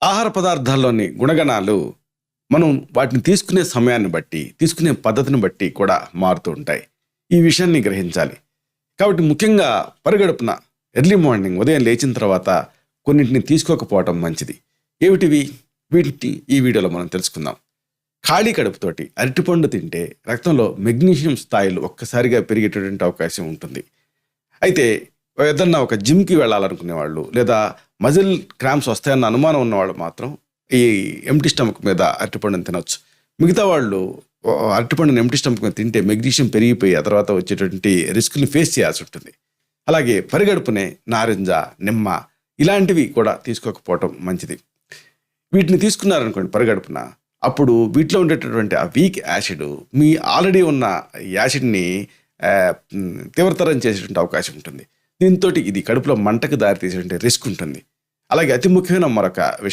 ఆహార పదార్థాల్లోని గుణగణాలు మనం వాటిని తీసుకునే సమయాన్ని బట్టి, తీసుకునే పద్ధతిని బట్టి కూడా మారుతూ ఉంటాయి. ఈ విషయాన్ని గ్రహించాలి. కాబట్టి ముఖ్యంగా పరిగడుపున ఎర్లీ మార్నింగ్ ఉదయం లేచిన తర్వాత కొన్నింటిని తీసుకోకపోవటం మంచిది. ఏమిటివి? వీటిని ఈ వీడియోలో మనం తెలుసుకుందాం. ఖాళీ కడుపుతోటి అరటిపండు తింటే రక్తంలో మెగ్నీషియం స్థాయిలు ఒక్కసారిగా పెరిగేటటువంటి అవకాశం ఉంటుంది. అయితే ఏదన్నా ఒక జిమ్కి వెళ్ళాలనుకునే వాళ్ళు, లేదా మజిల్ క్రాంప్స్ వస్తాయన్న అనుమానం ఉన్నవాళ్ళు మాత్రం ఈ ఎంప్టీ స్టమక్ మీద అరటిపండుని తినొచ్చు. మిగతా వాళ్ళు అరటిపండుని ఎంప్టీ స్టమక్ మీద తింటే మెగ్నీషియం పెరిగిపోయి ఆ తర్వాత వచ్చేటువంటి రిస్క్ని ఫేస్ చేయాల్సి ఉంటుంది. అలాగే పరిగడుపునే నారింజ, నిమ్మ ఇలాంటివి కూడా తీసుకోకపోవటం మంచిది. వీటిని తీసుకున్నారనుకోండి పరిగడుపున, అప్పుడు వీటిలో ఉండేటటువంటి ఆ వీక్ యాసిడ్ మీ ఆల్రెడీ ఉన్న యాసిడ్ని తీవ్రతరం చేసేటువంటి అవకాశం ఉంటుంది. దీంతో ఇది కడుపులో మంటకు దారితీసేటువంటి రిస్క్ ఉంటుంది. అలాగే అతి ముఖ్యమైన మరొక విషయం